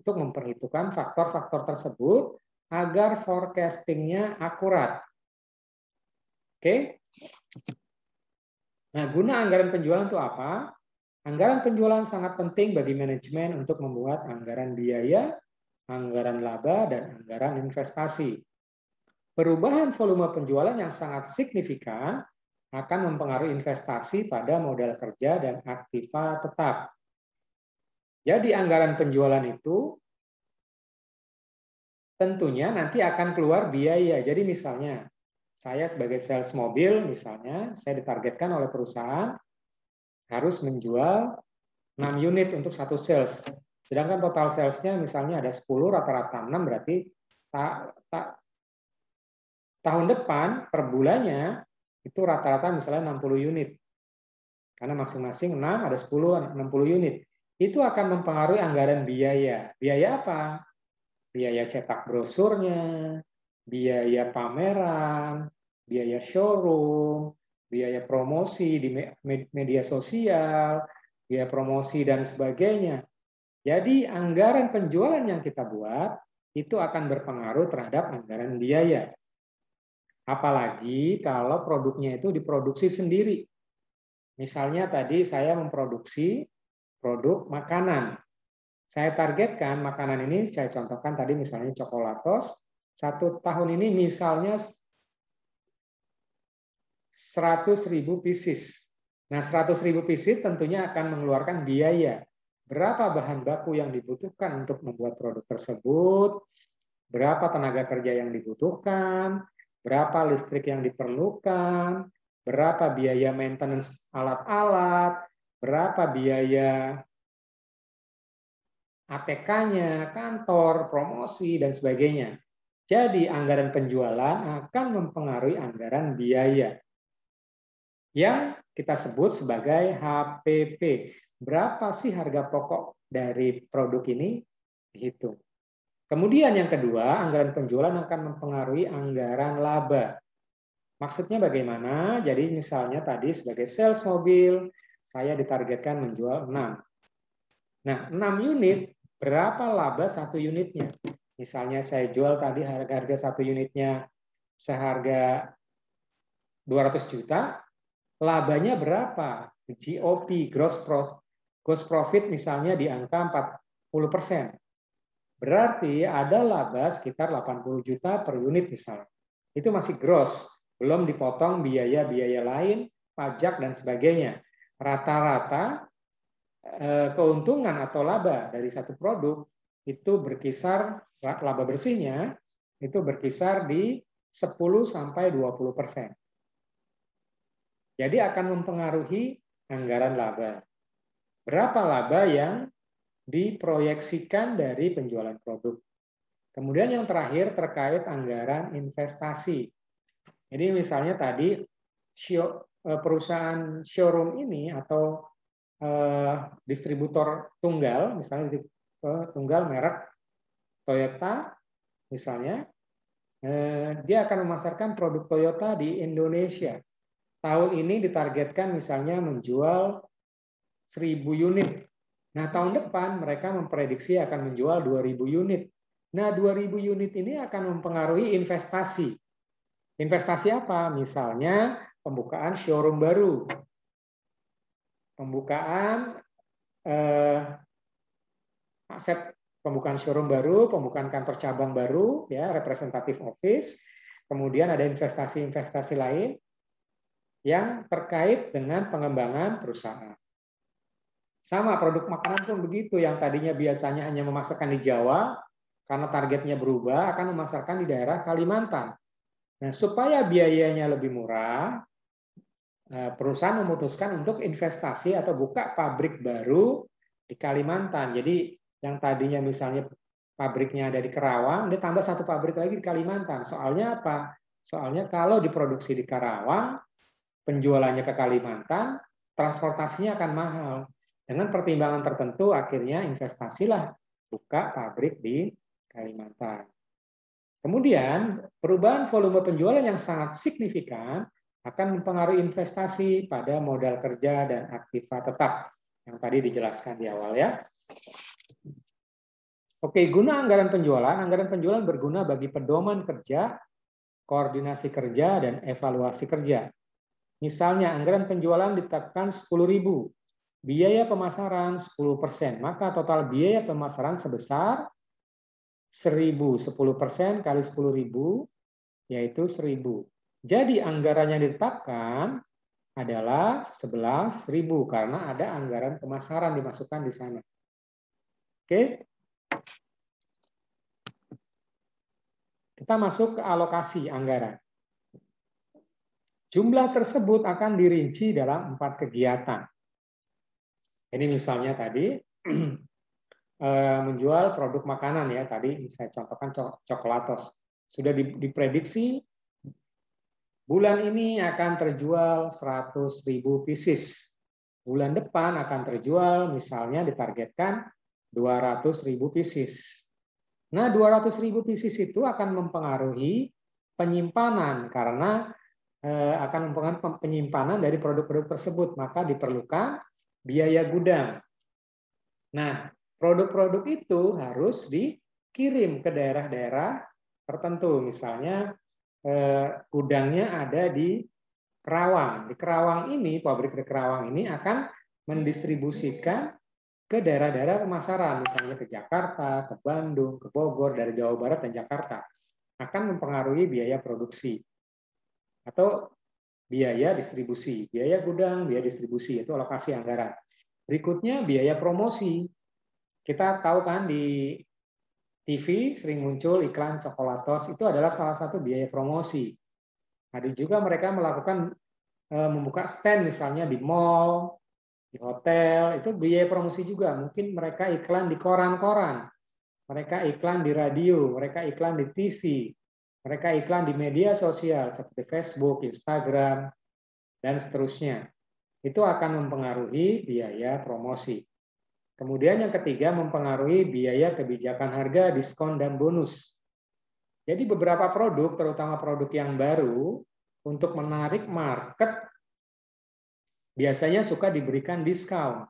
untuk memperhitungkan faktor-faktor tersebut agar forecasting-nya akurat. Oke? Nah, guna anggaran penjualan itu apa? Anggaran penjualan sangat penting bagi manajemen untuk membuat anggaran biaya, anggaran laba, dan anggaran investasi. Perubahan volume penjualan yang sangat signifikan akan mempengaruhi investasi pada modal kerja dan aktiva tetap. Jadi anggaran penjualan itu tentunya nanti akan keluar biaya. Jadi misalnya, saya sebagai sales mobil, misalnya, saya ditargetkan oleh perusahaan harus menjual 6 unit untuk satu sales. Sedangkan total sales-nya misalnya ada 10, rata-rata 6, berarti tahun depan per bulannya itu rata-rata misalnya 60 unit. Karena masing-masing 6, ada 10, 60 unit. Itu akan mempengaruhi anggaran biaya. Biaya apa? Biaya cetak brosurnya, biaya pameran, biaya showroom, biaya promosi di media sosial, biaya promosi dan sebagainya. Jadi anggaran penjualan yang kita buat itu akan berpengaruh terhadap anggaran biaya. Apalagi kalau produknya itu diproduksi sendiri. Misalnya tadi saya memproduksi produk makanan. Saya targetkan makanan ini, saya contohkan tadi misalnya coklatos, 1 tahun ini misalnya 100.000 pieces. Nah, 100.000 pieces tentunya akan mengeluarkan biaya. Berapa bahan baku yang dibutuhkan untuk membuat produk tersebut, berapa tenaga kerja yang dibutuhkan, berapa listrik yang diperlukan, berapa biaya maintenance alat-alat, berapa biaya ATK-nya, kantor, promosi, dan sebagainya. Jadi anggaran penjualan akan mempengaruhi anggaran biaya yang kita sebut sebagai HPP. Berapa sih harga pokok dari produk ini? Dihitung. Kemudian yang kedua, anggaran penjualan akan mempengaruhi anggaran laba. Maksudnya bagaimana? Jadi misalnya tadi sebagai sales mobil, saya ditargetkan menjual 6. Nah, 6 unit, berapa laba 1 unitnya? Misalnya saya jual tadi harga 1 unitnya seharga 200 juta, labanya berapa? GOP, gross profit misalnya di angka 40%. Berarti ada laba sekitar 80 juta per unit misalnya. Itu masih gross, belum dipotong biaya-biaya lain, pajak dan sebagainya. Rata-rata keuntungan atau laba dari satu produk itu berkisar, laba bersihnya itu berkisar di 10-20%. Jadi akan mempengaruhi anggaran laba. Berapa laba yang diproyeksikan dari penjualan produk. Kemudian yang terakhir terkait anggaran investasi. Jadi misalnya tadi perusahaan showroom ini atau distributor tunggal, misalnya tunggal merek Toyota, misalnya, dia akan memasarkan produk Toyota di Indonesia. Tahun ini ditargetkan misalnya menjual 1.000 unit. Nah, tahun depan mereka memprediksi akan menjual 2.000 unit. Nah, 2.000 unit ini akan mempengaruhi investasi. Investasi apa? Misalnya pembukaan showroom baru, pembukaan aset, pembukaan showroom baru, pembukaan kantor cabang baru, ya, representative office. Kemudian ada investasi-investasi lain yang terkait dengan pengembangan perusahaan. Sama produk makanan pun begitu, yang tadinya biasanya hanya memasarkan di Jawa, karena targetnya berubah, akan memasarkan di daerah Kalimantan. Nah, supaya biayanya lebih murah, perusahaan memutuskan untuk investasi atau buka pabrik baru di Kalimantan. Jadi yang tadinya misalnya pabriknya ada di Karawang, dia tambah 1 pabrik lagi di Kalimantan. Soalnya apa? Soalnya kalau diproduksi di Karawang, penjualannya ke Kalimantan, transportasinya akan mahal. Dengan pertimbangan tertentu, akhirnya investasilah buka pabrik di Kalimantan. Kemudian, perubahan volume penjualan yang sangat signifikan akan mempengaruhi investasi pada modal kerja dan aktiva tetap, yang tadi dijelaskan di awal ya. Oke, guna anggaran penjualan berguna bagi pedoman kerja, koordinasi kerja, dan evaluasi kerja. Misalnya, anggaran penjualan ditetapkan 10.000, biaya pemasaran 10%, maka total biaya pemasaran sebesar 1.000, 10% kali 10.000, yaitu 1.000. Jadi anggaran yang ditetapkan adalah 11.000 karena ada anggaran pemasaran dimasukkan di sana. Oke. Kita masuk ke alokasi anggaran. Jumlah tersebut akan dirinci dalam 4 kegiatan. Ini misalnya tadi menjual produk makanan ya, tadi saya contohkan coklatos. Sudah diprediksi bulan ini akan terjual 100.000 pieces. Bulan depan akan terjual misalnya ditargetkan 200.000 pieces. Nah, 200.000 pieces itu akan mempengaruhi penyimpanan karena akan mempengaruhi penyimpanan dari produk-produk tersebut, maka diperlukan biaya gudang. Nah, produk-produk itu harus dikirim ke daerah-daerah tertentu. Misalnya gudangnya ada di Kerawang. Di Kerawang ini, pabrik di Kerawang ini akan mendistribusikan ke daerah-daerah pemasaran, misalnya ke Jakarta, ke Bandung, ke Bogor, dari Jawa Barat dan Jakarta. Akan mempengaruhi biaya produksi atau biaya distribusi, biaya gudang, biaya distribusi, itu alokasi anggaran. Berikutnya biaya promosi. Kita tahu kan di TV sering muncul iklan coklatos, itu adalah salah satu biaya promosi. Ada juga mereka melakukan membuka stand misalnya di mall, di hotel, itu biaya promosi juga. Mungkin mereka iklan di koran-koran, mereka iklan di radio, mereka iklan di TV, mereka iklan di media sosial seperti Facebook, Instagram, dan seterusnya. Itu akan mempengaruhi biaya promosi. Kemudian yang ketiga mempengaruhi biaya kebijakan harga, diskon, dan bonus. Jadi beberapa produk, terutama produk yang baru, untuk menarik market, biasanya suka diberikan diskon.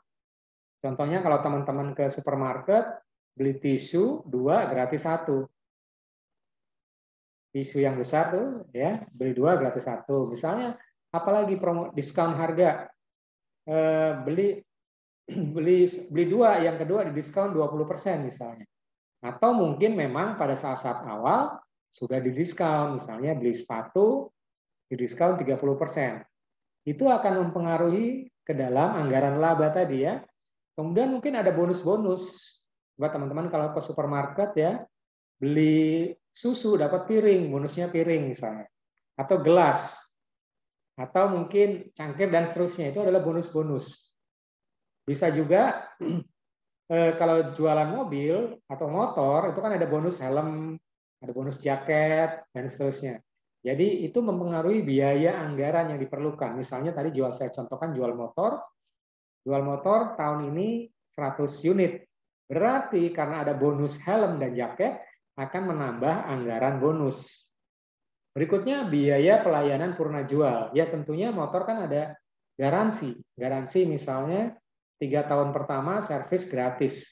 Contohnya kalau teman-teman ke supermarket, beli tisu 2 gratis 1. Tisu yang besar tuh ya, beli 2 gratis 1. Misalnya apalagi promo diskon harga. Beli 2, yang kedua di diskon 20% misalnya. Atau mungkin memang pada saat-saat awal sudah didiskon, misalnya beli sepatu didiskon 30%. Itu akan mempengaruhi ke dalam anggaran laba tadi ya. Kemudian mungkin ada bonus-bonus buat teman-teman kalau ke supermarket ya, beli susu dapat piring, bonusnya piring misalnya, atau gelas, atau mungkin cangkir dan seterusnya, itu adalah bonus-bonus. Bisa juga kalau jualan mobil atau motor itu kan ada bonus helm, ada bonus jaket dan seterusnya. Jadi itu mempengaruhi biaya anggaran yang diperlukan. Misalnya tadi saya contohkan jual motor tahun ini 100 unit. Berarti karena ada bonus helm dan jaket akan menambah anggaran bonus. Berikutnya biaya pelayanan purna jual. Ya tentunya motor kan ada garansi. Garansi misalnya 3 tahun pertama servis gratis.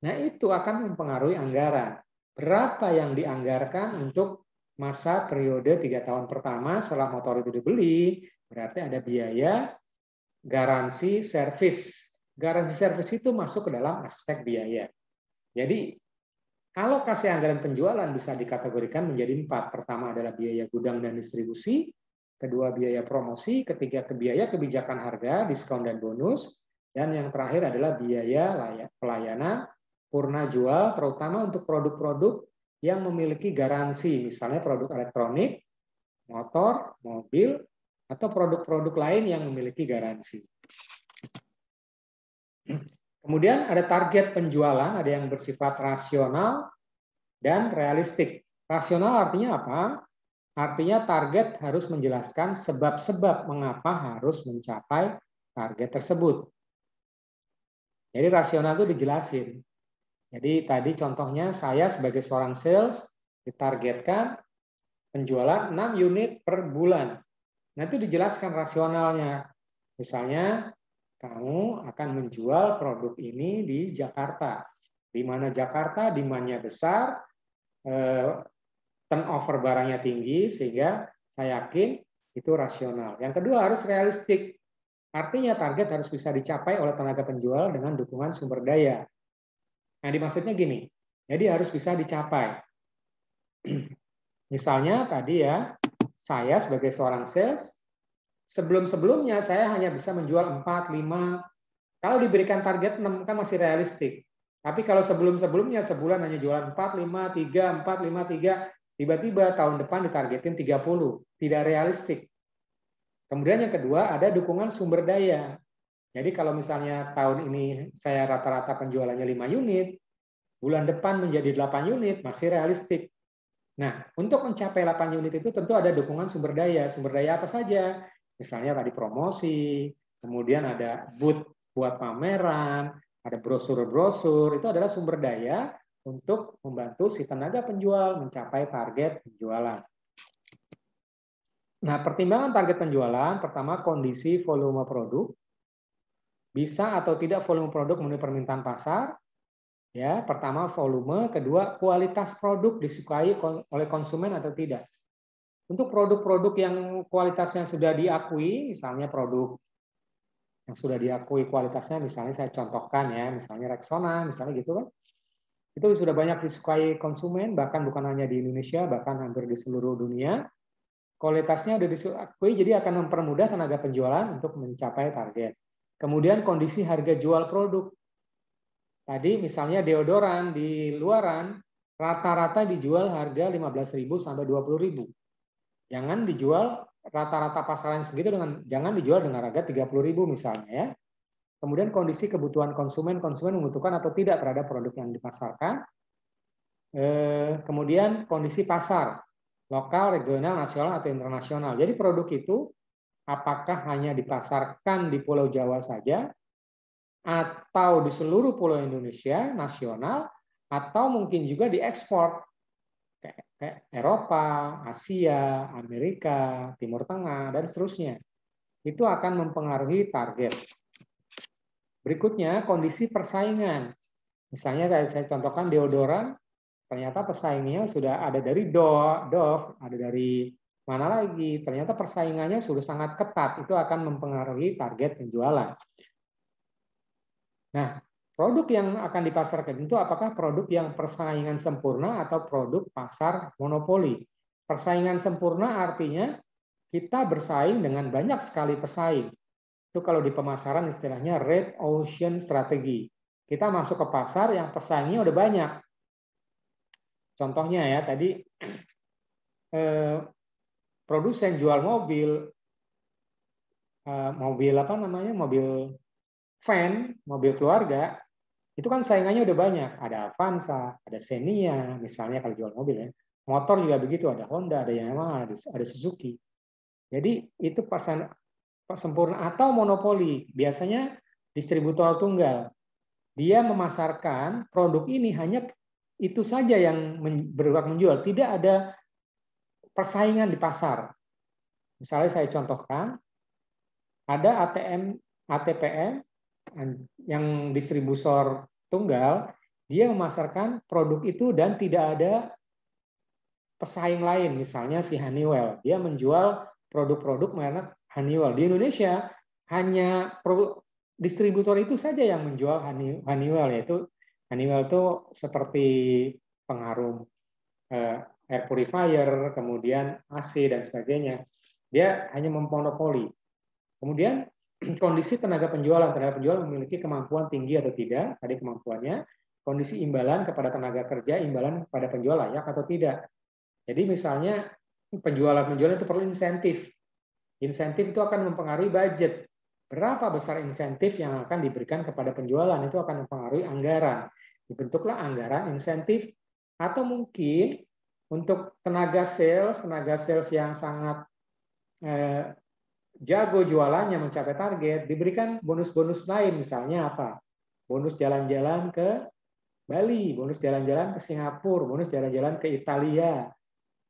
Nah itu akan mempengaruhi anggaran. Berapa yang dianggarkan untuk masa periode 3 tahun pertama setelah motor itu dibeli, berarti ada biaya garansi servis. Garansi servis itu masuk ke dalam aspek biaya. Jadi alokasi anggaran penjualan bisa dikategorikan menjadi 4. Pertama adalah biaya gudang dan distribusi, kedua biaya promosi, ketiga biaya kebijakan harga, diskon dan bonus, dan yang terakhir adalah biaya pelayanan purna jual, terutama untuk produk-produk yang memiliki garansi, misalnya produk elektronik, motor, mobil, atau produk-produk lain yang memiliki garansi. Kemudian ada target penjualan, ada yang bersifat rasional dan realistik. Rasional artinya apa? Artinya target harus menjelaskan sebab-sebab mengapa harus mencapai target tersebut. Jadi rasional itu dijelasin. Jadi tadi contohnya saya sebagai seorang sales ditargetkan penjualan 6 unit per bulan. Nah itu dijelaskan rasionalnya. Misalnya kamu akan menjual produk ini di Jakarta. Di mana Jakarta demand-nya besar, turnover barangnya tinggi, sehingga saya yakin itu rasional. Yang kedua harus realistik. Artinya target harus bisa dicapai oleh tenaga penjual dengan dukungan sumber daya. Nah, dimaksudnya gini, jadi harus bisa dicapai. Misalnya tadi ya, saya sebagai seorang sales, sebelum-sebelumnya saya hanya bisa menjual 4, 5, kalau diberikan target 6 kan masih realistik. Tapi kalau sebelum-sebelumnya sebulan hanya jualan 4, 5, 3, 4, 5, 3, tiba-tiba tahun depan ditargetin 30, tidak realistik. Kemudian yang kedua ada dukungan sumber daya. Jadi kalau misalnya tahun ini saya rata-rata penjualannya 5 unit, bulan depan menjadi 8 unit, masih realistik. Nah, untuk mencapai 8 unit itu tentu ada dukungan sumber daya. Sumber daya apa saja? Misalnya tadi promosi, kemudian ada booth buat pameran, ada brosur-brosur, itu adalah sumber daya untuk membantu si tenaga penjual mencapai target penjualan. Nah, pertimbangan target penjualan, pertama kondisi volume produk, bisa atau tidak volume produk memenuhi permintaan pasar. Ya, pertama volume, kedua kualitas produk disukai oleh konsumen atau tidak. Untuk produk-produk yang kualitasnya sudah diakui, misalnya produk yang sudah diakui kualitasnya, misalnya saya contohkan ya, misalnya Rexona, misalnya gitu kan, itu sudah banyak disukai konsumen, bahkan bukan hanya di Indonesia, bahkan hampir di seluruh dunia. Kualitasnya sudah diakui, jadi akan mempermudah tenaga penjualan untuk mencapai target. Kemudian kondisi harga jual produk. Tadi misalnya deodoran di luaran, rata-rata dijual harga 15.000 sampai 20.000. Jangan dijual rata-rata pasaran segitu jangan dijual dengan harga 30.000 misalnya ya. Kemudian kondisi kebutuhan konsumen membutuhkan atau tidak terhadap produk yang dipasarkan. Kemudian kondisi pasar, lokal, regional, nasional, atau internasional. Jadi produk itu apakah hanya dipasarkan di Pulau Jawa saja, atau di seluruh pulau Indonesia, nasional, atau mungkin juga diekspor ke Eropa, Asia, Amerika, Timur Tengah, dan seterusnya. Itu akan mempengaruhi target. Berikutnya, kondisi persaingan. Misalnya saya contohkan deodoran, ternyata pesaingnya sudah ada dari Dove, ada dari mana lagi, ternyata persaingannya sudah sangat ketat, itu akan mempengaruhi target penjualan. Nah, produk yang akan dipasarkan itu apakah produk yang persaingan sempurna atau produk pasar monopoli. Persaingan sempurna artinya kita bersaing dengan banyak sekali pesaing. Itu kalau di pemasaran istilahnya red ocean strategy. Kita masuk ke pasar yang pesaingnya udah banyak. Contohnya ya tadi produsen jual mobil apa namanya, mobil van, mobil keluarga, itu kan saingannya udah banyak. Ada Avanza, ada Xenia, misalnya kalau jual mobil ya. Motor juga begitu, ada Honda, ada Yamaha, ada Suzuki. Jadi itu pasar sempurna atau monopoli. Biasanya distributor tunggal. Dia memasarkan produk ini hanya itu saja yang berhak menjual. Tidak ada persaingan di pasar. Misalnya saya contohkan, ada ATPM yang distributor tunggal, dia memasarkan produk itu dan tidak ada pesaing lain. Misalnya si Honeywell, dia menjual produk-produk merek Honeywell. Di Indonesia hanya distributor itu saja yang menjual Honeywell, yaitu Honeywell itu seperti pengharum air purifier, kemudian AC dan sebagainya. Dia hanya memonopoli. Kemudian kondisi tenaga penjual memiliki kemampuan tinggi atau tidak, tadi kemampuannya, kondisi imbalan kepada tenaga kerja, imbalan kepada penjual layak atau tidak. Jadi misalnya penjualan itu perlu insentif. Insentif itu akan mempengaruhi budget. Berapa besar insentif yang akan diberikan kepada penjualan, itu akan mempengaruhi anggaran. Dibentuklah anggaran insentif, atau mungkin untuk tenaga sales yang sangat jago jualannya mencapai target, diberikan bonus-bonus lain, misalnya apa? Bonus jalan-jalan ke Bali, bonus jalan-jalan ke Singapura, bonus jalan-jalan ke Italia,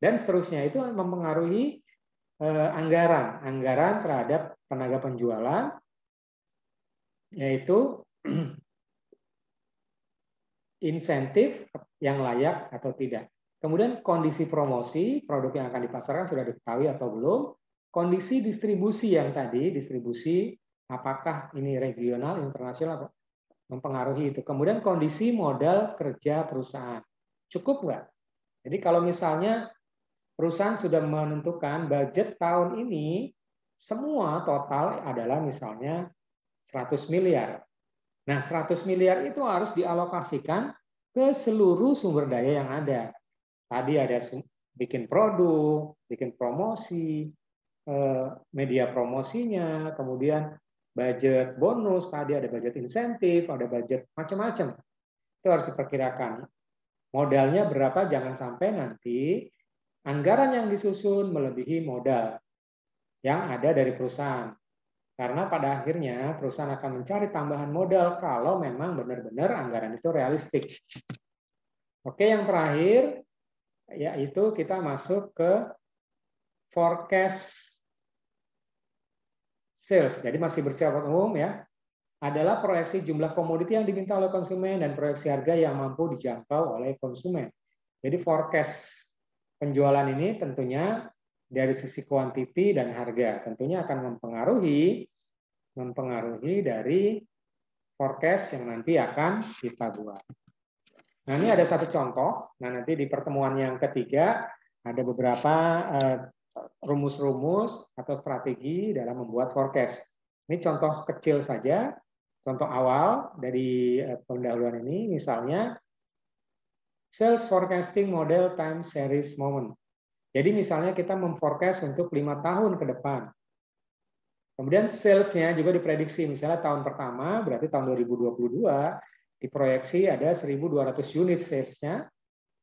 dan seterusnya. Itu mempengaruhi anggaran terhadap tenaga penjualan, yaitu insentif yang layak atau tidak. Kemudian kondisi promosi, produk yang akan dipasarkan sudah diketahui atau belum. Kondisi distribusi yang tadi, distribusi apakah ini regional, internasional, mempengaruhi itu. Kemudian kondisi modal kerja perusahaan. Cukup nggak? Jadi kalau misalnya perusahaan sudah menentukan budget tahun ini, semua total adalah misalnya 100 miliar. Nah, 100 miliar itu harus dialokasikan ke seluruh sumber daya yang ada. Tadi ada bikin produk, bikin promosi, media promosinya, kemudian budget bonus, tadi ada budget insentif, ada budget macam-macam. Itu harus diperkirakan. Modalnya berapa, jangan sampai nanti anggaran yang disusun melebihi modal yang ada dari perusahaan. Karena pada akhirnya perusahaan akan mencari tambahan modal kalau memang benar-benar anggaran itu realistik. Oke, yang terakhir yaitu kita masuk ke forecast sales. Jadi masih bersifat umum ya. Adalah proyeksi jumlah komoditi yang diminta oleh konsumen dan proyeksi harga yang mampu dijangkau oleh konsumen. Jadi forecast penjualan ini tentunya dari sisi kuantiti dan harga. Tentunya akan mempengaruhi dari forecast yang nanti akan kita buat. Nah, ini ada satu contoh. Nah, nanti di pertemuan yang ketiga ada beberapa rumus-rumus atau strategi dalam membuat forecast. Ini contoh kecil saja, contoh awal dari pendahuluan ini, misalnya sales forecasting model time series moment. Jadi misalnya kita memforecast untuk 5 tahun ke depan. Kemudian sales-nya juga diprediksi, misalnya tahun pertama, berarti tahun 2022, diproyeksi ada 1.200 unit sales-nya,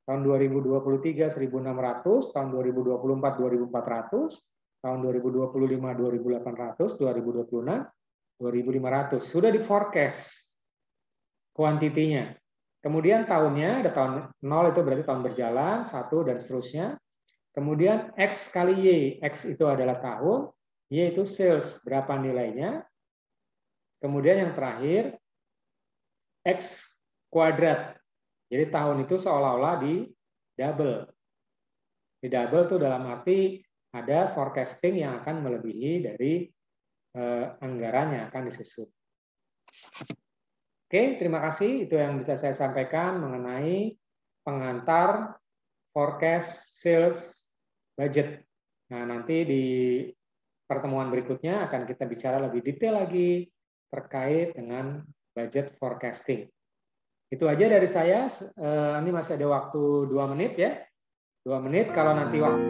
tahun 2023 1.600, tahun 2024 2.400, tahun 2025 2.800, 2026 2.500. Sudah di-forecast kuantitinya. Kemudian tahunnya, ada tahun 0 itu berarti tahun berjalan, 1 dan seterusnya. Kemudian X kali Y, X itu adalah tahun, Y itu sales, berapa nilainya. Kemudian yang terakhir, X kuadrat. Jadi tahun itu seolah-olah di double. Di double itu dalam arti ada forecasting yang akan melebihi dari anggaran yang akan disusun. Oke, terima kasih. Itu yang bisa saya sampaikan mengenai pengantar forecast sales budget. Nah, nanti di pertemuan berikutnya akan kita bicara lebih detail lagi terkait dengan budget forecasting. Itu aja dari saya. Ini masih ada waktu 2 menit ya. 2 menit kalau nanti waktu